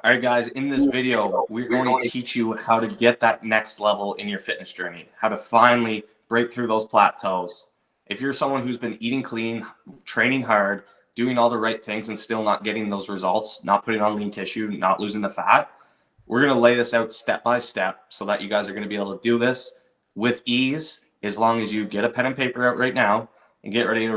All right, guys, in this video, we're going to teach you how to get that next level in your fitness journey, how to finally break through those plateaus. If you're someone who's been eating clean, training hard, doing all the right things and still not getting those results, not putting on lean tissue, not losing the fat, we're going to lay this out step by step so that you guys are going to be able to do this with ease as long as you get a pen and paper out right now and get ready to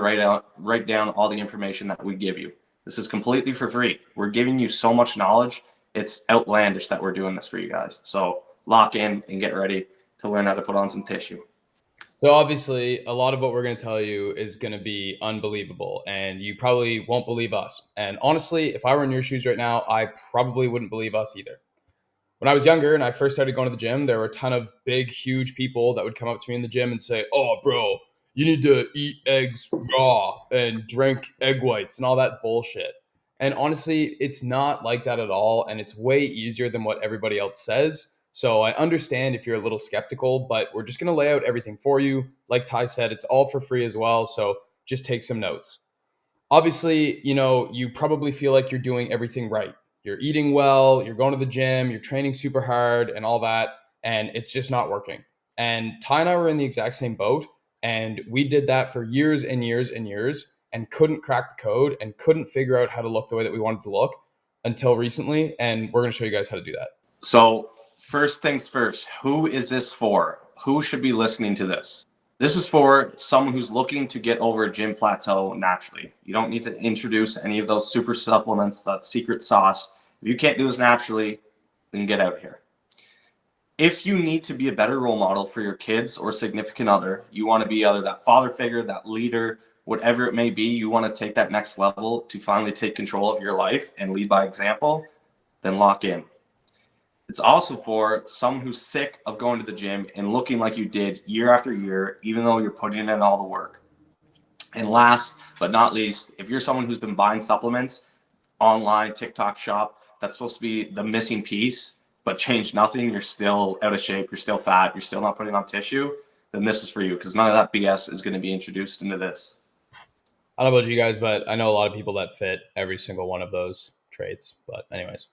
write down all the information that we give you. This is completely for free. We're giving you so much knowledge. It's outlandish that we're doing this for you guys. So lock in and get ready to learn how to put on some tissue. So obviously, a lot of what we're going to tell you is going to be unbelievable, and you probably won't believe us. And honestly, if I were in your shoes right now, I probably wouldn't believe us either. When I was younger and I first started going to the gym, there were a ton of big, huge people that would come up to me in the gym and say, "Oh, bro, you need to eat eggs raw and drink egg whites and all that bullshit." And honestly, it's not like that at all, and it's way easier than what everybody else says. So I understand if you're a little skeptical, but we're just going to lay out everything for you. Like Ty said, it's all for free as well. So just take some notes. Obviously, you probably feel like you're doing everything right. You're eating well, you're going to the gym, you're training super hard and all that, and it's just not working. And Ty and I were in the exact same boat, and we did that for years and years and years and couldn't crack the code and couldn't figure out how to look the way that we wanted to look until recently. And we're going to show you guys how to do that. So first things first, who is this for? Who should be listening to this? This is for someone who's looking to get over a gym plateau naturally. You don't need to introduce any of those super supplements, that secret sauce. If you can't do this naturally, then get out of here. If you need to be a better role model for your kids or significant other, you want to be either that father figure, that leader, whatever it may be, you want to take that next level to finally take control of your life and lead by example, then lock in. It's also for someone who's sick of going to the gym and looking like you did year after year, even though you're putting in all the work. And last but not least, if you're someone who's been buying supplements online, TikTok shop, that's supposed to be the missing piece, but change nothing, you're still out of shape, you're still fat, you're still not putting on tissue, then this is for you because none of that BS is going to be introduced into this. I don't know about you guys, but I know a lot of people that fit every single one of those traits. But anyways,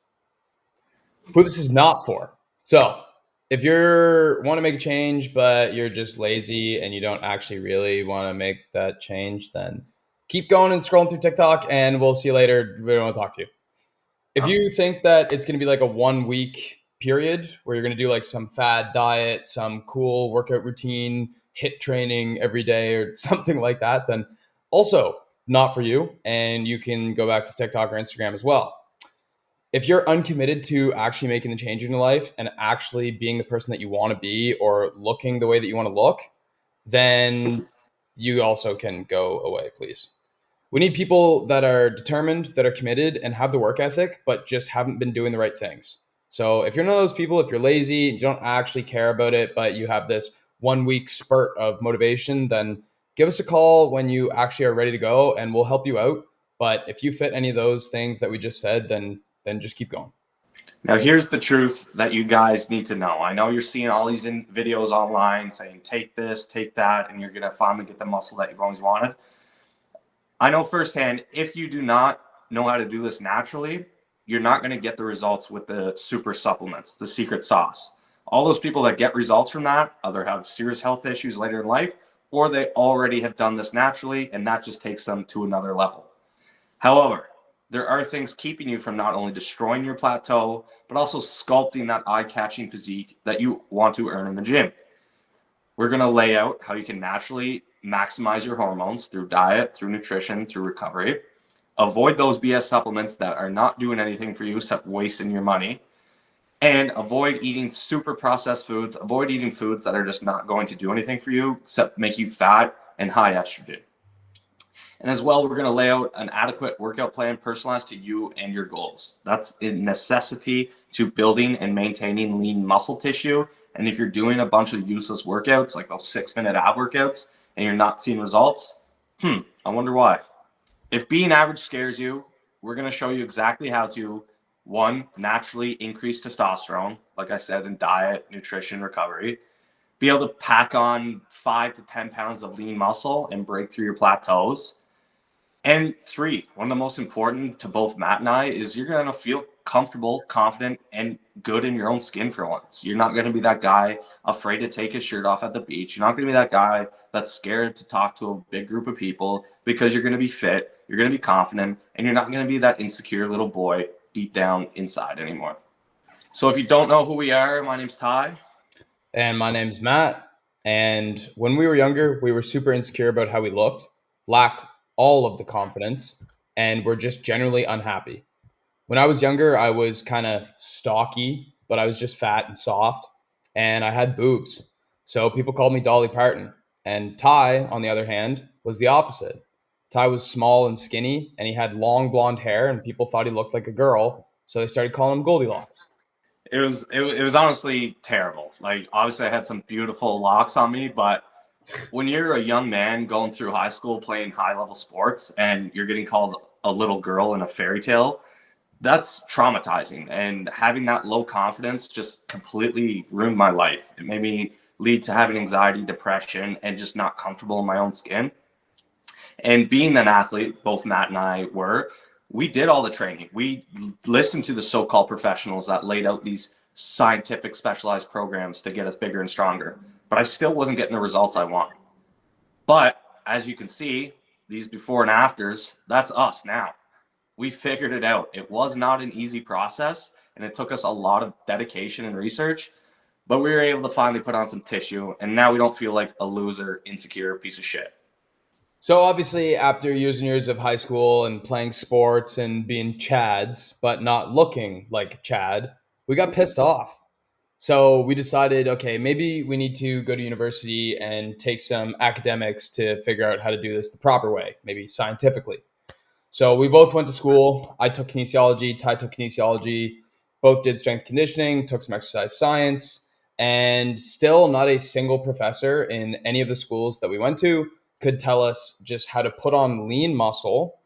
who this is not for. So if you want to make a change, but you're just lazy and you don't actually really want to make that change, then keep going and scrolling through TikTok and we'll see you later. We don't want to talk to you. If you think that it's going to be like a 1 week period where you're going to do like some fad diet, some cool workout routine, hit training every day or something like that, then also not for you. And you can go back to TikTok or Instagram as well. If you're uncommitted to actually making the change in your life and actually being the person that you want to be or looking the way that you want to look, then you also can go away, please. We need people that are determined, that are committed, and have the work ethic, but just haven't been doing the right things. So if you're one of those people, if you're lazy, you don't actually care about it, but you have this 1 week spurt of motivation, then give us a call when you actually are ready to go and we'll help you out. But if you fit any of those things that we just said, then just keep going. Now, here's the truth that you guys need to know. I know you're seeing all these videos online saying, take this, take that, and you're going to finally get the muscle that you've always wanted. I know firsthand, if you do not know how to do this naturally, you're not going to get the results with the super supplements, the secret sauce. All those people that get results from that either have serious health issues later in life, or they already have done this naturally, and that just takes them to another level. However, there are things keeping you from not only destroying your plateau, but also sculpting that eye-catching physique that you want to earn in the gym. We're going to lay out how you can naturally maximize your hormones through diet, through nutrition, through recovery. Avoid those BS supplements that are not doing anything for you except wasting your money. And avoid eating super processed foods. Avoid eating foods that are just not going to do anything for you except make you fat and high estrogen. And as well, we're going to lay out an adequate workout plan personalized to you and your goals. That's a necessity to building and maintaining lean muscle tissue. And if you're doing a bunch of useless workouts, like those 6-minute ab workouts, and you're not seeing results, I wonder why. If being average scares you, we're going to show you exactly how to, one, naturally increase testosterone, like I said, in diet, nutrition, recovery. Be able to pack on 5 to 10 pounds of lean muscle and break through your plateaus. And three, one of the most important to both Matt and I is you're going to feel comfortable, confident, and good in your own skin for once. You're not going to be that guy afraid to take his shirt off at the beach. You're not going to be that guy that's scared to talk to a big group of people, because you're going to be fit, you're going to be confident, and you're not going to be that insecure little boy deep down inside anymore. So if you don't know who we are, my name's Ty. And my name's Matt. And when we were younger, we were super insecure about how we looked, lacked all of the confidence, and were just generally unhappy. When I was younger, I was kind of stocky, but I was just fat and soft, and I had boobs. So people called me Dolly Parton. And Ty, on the other hand, was the opposite. Ty was small and skinny, and he had long blonde hair, and people thought he looked like a girl, so they started calling him Goldilocks. It was honestly terrible. Like, obviously I had some beautiful locks on me, but when you're a young man going through high school playing high level sports and you're getting called a little girl in a fairy tale, that's traumatizing. And having that low confidence just completely ruined my life. It made me lead to having anxiety, depression, and just not comfortable in my own skin. And being an athlete, both Matt and I were, we did all the training. We listened to the so-called professionals that laid out these scientific specialized programs to get us bigger and stronger. But I still wasn't getting the results I want. But as you can see, these before and afters, that's us now. We figured it out. It was not an easy process, and it took us a lot of dedication and research, but we were able to finally put on some tissue, and now we don't feel like a loser, insecure piece of shit. So obviously, after years and years of high school and playing sports and being Chads, but not looking like Chad, we got pissed off. So we decided, okay, maybe we need to go to university and take some academics to figure out how to do this the proper way, maybe scientifically. So we both went to school. I took kinesiology, Ty took kinesiology, both did strength conditioning, took some exercise science, and still not a single professor in any of the schools that we went to could tell us just how to put on lean muscle,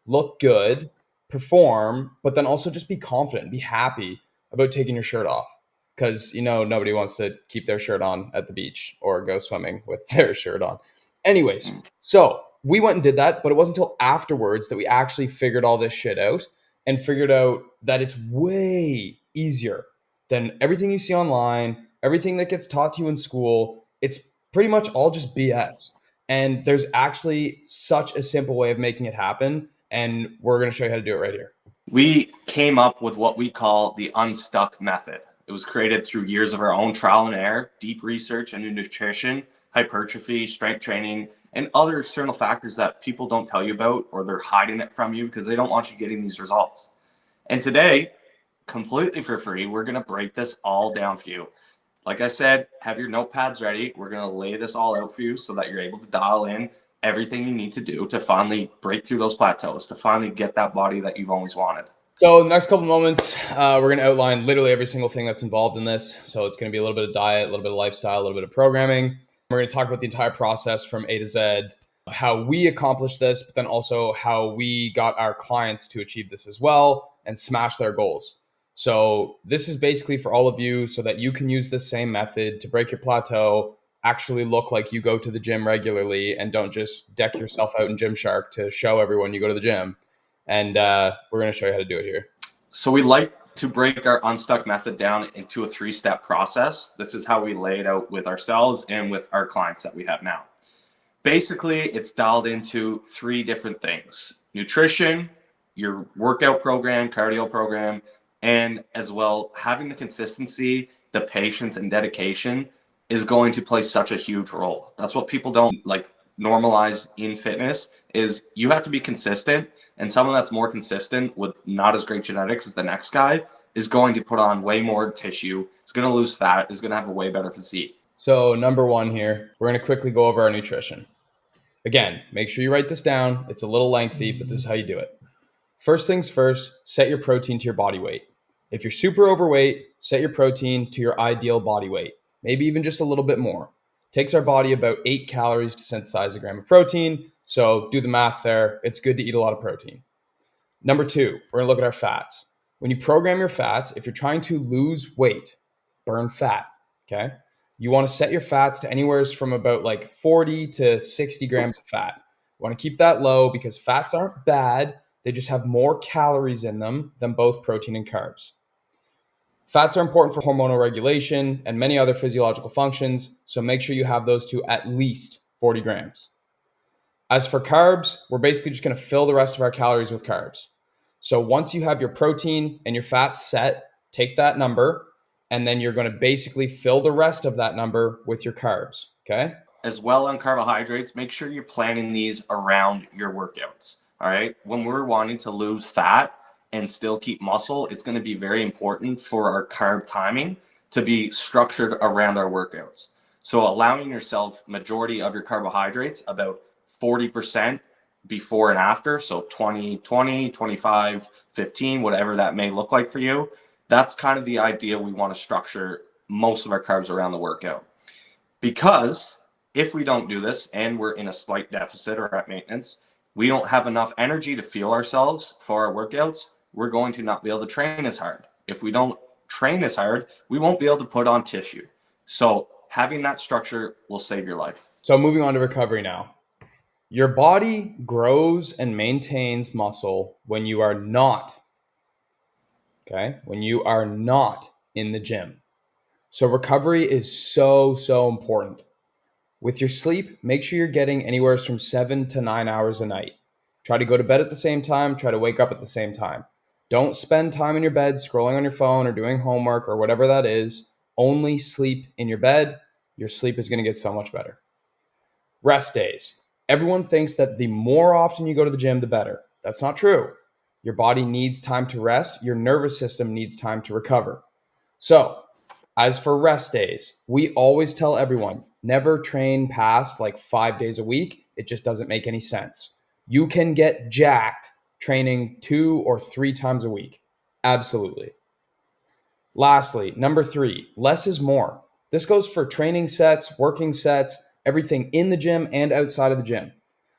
look good, perform, but then also just be confident, be happy about taking your shirt off. Because, nobody wants to keep their shirt on at the beach or go swimming with their shirt on. Anyways, so we went and did that, but it wasn't until afterwards that we actually figured all this shit out and figured out that it's way easier than everything you see online, everything that gets taught to you in school. It's pretty much all just BS. And there's actually such a simple way of making it happen. And we're going to show you how to do it right here. We came up with what we call the unstuck method. It was created through years of our own trial and error, deep research into nutrition, hypertrophy, strength training, and other external factors that people don't tell you about, or they're hiding it from you because they don't want you getting these results. And today, completely for free, we're going to break this all down for you. Like I said, have your notepads ready. We're going to lay this all out for you so that you're able to dial in everything you need to do to finally break through those plateaus, to finally get that body that you've always wanted. So the next couple of moments, we're going to outline literally every single thing that's involved in this. So it's going to be a little bit of diet, a little bit of lifestyle, a little bit of programming. We're going to talk about the entire process from A to Z, how we accomplished this, but then also how we got our clients to achieve this as well and smash their goals. So this is basically for all of you so that you can use this same method to break your plateau, actually look like you go to the gym regularly and don't just deck yourself out in Gymshark to show everyone you go to the gym. And we're going to show you how to do it here. So we like to break our unstuck method down into a 3-step process. This is how we lay it out with ourselves and with our clients that we have now. Basically, it's dialed into 3 different things: nutrition, your workout program, cardio program, and as well having the consistency, the patience and dedication is going to play such a huge role. That's what people don't normalize in fitness, is you have to be consistent, and someone that's more consistent with not as great genetics as the next guy is going to put on way more tissue, is going to lose fat, is going to have a way better physique. So number 1 here, we're going to quickly go over our nutrition. Again, make sure you write this down. It's a little lengthy, but this is how you do it. First things first, set your protein to your body weight. If you're super overweight, set your protein to your ideal body weight, maybe even just a little bit more. Takes our body about 8 calories to synthesize a gram of protein. So do the math there. It's good to eat a lot of protein. Number 2, we're going to look at our fats. When you program your fats, if you're trying to lose weight, burn fat, okay? You want to set your fats to anywhere from about 40 to 60 grams of fat. You want to keep that low because fats aren't bad. They just have more calories in them than both protein and carbs. Fats are important for hormonal regulation and many other physiological functions, so make sure you have those to at least 40 grams. As for carbs, we're basically just going to fill the rest of our calories with carbs. So once you have your protein and your fats set, take that number, and then you're going to basically fill the rest of that number with your carbs, okay? As well on carbohydrates, make sure you're planning these around your workouts, all right? When we're wanting to lose fat and still keep muscle, it's going to be very important for our carb timing to be structured around our workouts. So allowing yourself majority of your carbohydrates, about 40% before and after, so 20, 20, 25, 15, whatever that may look like for you. That's kind of the idea we want to structure most of our carbs around the workout. Because if we don't do this and we're in a slight deficit or at maintenance, we don't have enough energy to fuel ourselves for our workouts, we're going to not be able to train as hard. If we don't train as hard, we won't be able to put on tissue. So having that structure will save your life. So moving on to recovery now. Your body grows and maintains muscle when you are not, okay? When you are not in the gym. So recovery is so important. With your sleep, make sure you're getting anywhere from 7 to 9 hours a night. Try to go to bed at the same time, try to wake up at the same time. Don't spend time in your bed scrolling on your phone or doing homework or whatever that is. Only sleep in your bed. Your sleep is going to get so much better. Rest days. Everyone thinks that the more often you go to the gym, the better. That's not true. Your body needs time to rest. Your nervous system needs time to recover. So, as for rest days, we always tell everyone, never train past like 5 days a week. It just doesn't make any sense. You can get jacked training 2 or 3 times a week. Absolutely. Lastly, number 3, less is more. This goes for training sets, working sets, everything in the gym and outside of the gym.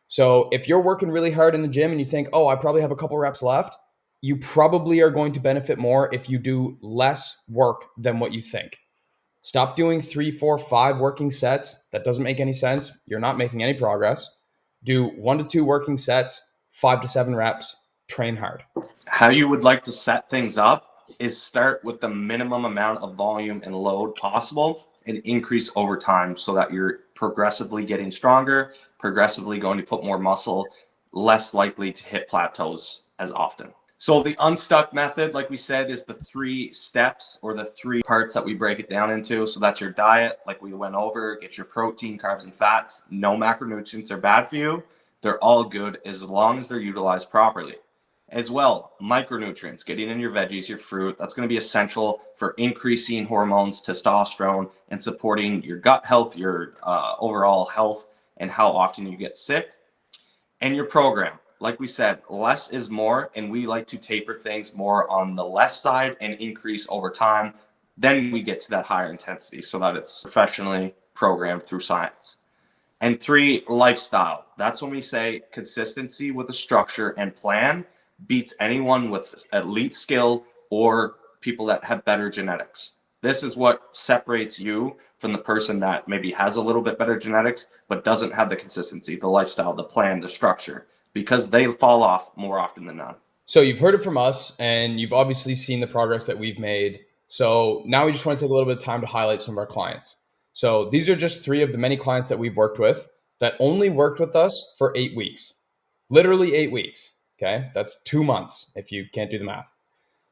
So if you're working really hard in the gym and you think, oh, I probably have a couple reps left, you probably are going to benefit more if you do less work than what you think. Stop doing 3, 4, 5 working sets. That doesn't make any sense. You're not making any progress. Do 1 to 2 working sets, 5 to 7 reps, train hard. How you would like to set things up is start with the minimum amount of volume and load possible and increase over time so that you're progressively getting stronger, progressively going to put more muscle, less likely to hit plateaus as often. So the unstuck method, like we said, is the 3 steps or the 3 parts that we break it down into. So that's your diet, like we went over, get your protein, carbs, and fats. No macronutrients are bad for you. They're all good as long as they're utilized properly. As well, micronutrients, getting in your veggies, your fruit, that's going to be essential for increasing hormones, testosterone, and supporting your gut health, your overall health, and how often you get sick. And your program, like we said, less is more, and we like to taper things more on the less side and increase over time. Then we get to that higher intensity so that it's professionally programmed through science. And 3, lifestyle. That's when we say consistency with a structure and plan beats anyone with elite skill or people that have better genetics. This is what separates you from the person that maybe has a little bit better genetics but doesn't have the consistency, the lifestyle, the plan, the structure, because they fall off more often than not. So you've heard it from us and you've obviously seen the progress that we've made. So now we just want to take a little bit of time to highlight some of our clients. So these are just 3 of the many clients that we've worked with that only worked with us for 8 weeks. Literally 8 weeks. Okay, that's 2 months if you can't do the math.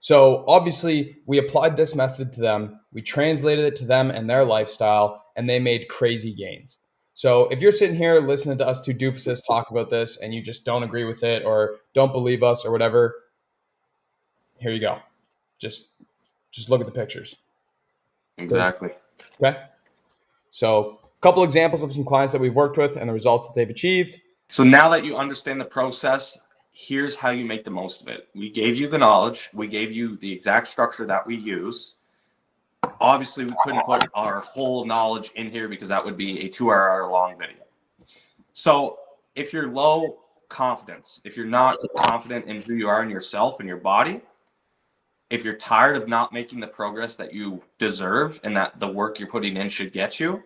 So obviously we applied this method to them, we translated it to them and their lifestyle, and they made crazy gains. So if you're sitting here listening to us 2 doofuses talk about this and you just don't agree with it or don't believe us or whatever, here you go. Just look at the pictures. Exactly. Okay. So a couple examples of some clients that we've worked with and the results that they've achieved. So now that you understand the process, here's how you make the most of it. We gave you the knowledge. We gave you the exact structure that we use. Obviously, we couldn't put our whole knowledge in here because that would be a 2-hour long video. So if you're low confidence, if you're not confident in who you are in yourself and your body, if you're tired of not making the progress that you deserve and that the work you're putting in should get you,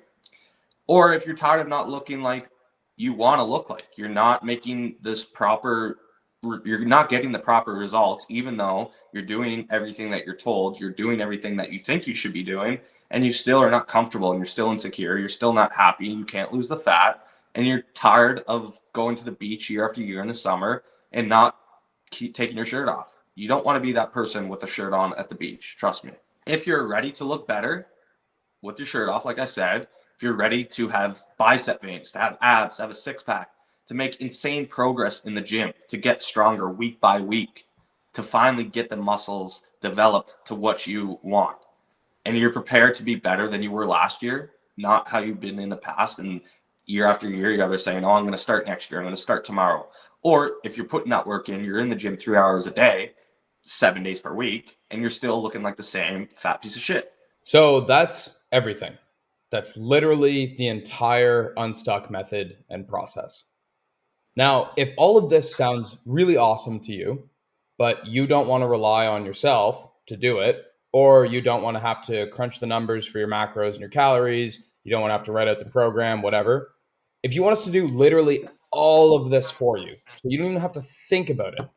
or if you're tired of not looking like you want to look like, you're not making this proper you're not getting the proper results, even though you're doing everything that you're told, you're doing everything that you think you should be doing, and you still are not comfortable and you're still insecure, you're still not happy, you can't lose the fat, and you're tired of going to the beach year after year in the summer and not keep taking your shirt off. You don't want to be that person with the shirt on at the beach, trust me. If you're ready to look better with your shirt off, like I said, if you're ready to have bicep veins, to have abs, to have a six pack, to make insane progress in the gym, to get stronger week by week, to finally get the muscles developed to what you want, and you're prepared to be better than you were last year, not how you've been in the past, and year after year, you're either saying, oh, I'm going to start next year, I'm going to start tomorrow. Or if you're putting that work in, you're in the gym 3 hours a day, 7 days per week, and you're still looking like the same fat piece of shit. So that's everything. That's literally the entire Unstuck method and process. Now, if all of this sounds really awesome to you, but you don't want to rely on yourself to do it, or you don't want to have to crunch the numbers for your macros and your calories, you don't want to have to write out the program, whatever. If you want us to do literally all of this for you, so you don't even have to think about it,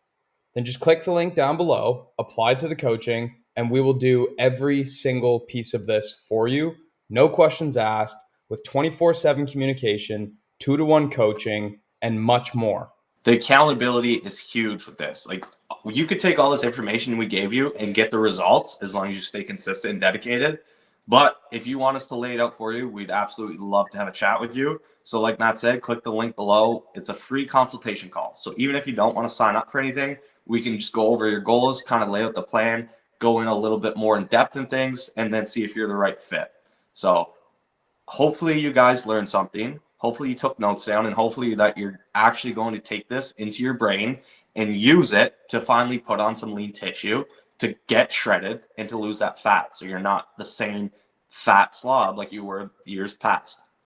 then just click the link down below, apply to the coaching, and we will do every single piece of this for you. No questions asked, with 24/7 communication, 2-to-1 coaching, and much more. The accountability is huge with this. Like, you could take all this information we gave you and get the results as long as you stay consistent and dedicated. But if you want us to lay it out for you, we'd absolutely love to have a chat with you. So like Matt said, click the link below. It's a free consultation call. So even if you don't want to sign up for anything, we can just go over your goals, kind of lay out the plan, go in a little bit more in depth in things, and then see if you're the right fit. So hopefully you guys learned something. Hopefully you took notes down, and hopefully that you're actually going to take this into your brain and use it to finally put on some lean tissue to get shredded and to lose that fat, so you're not the same fat slob like you were years past.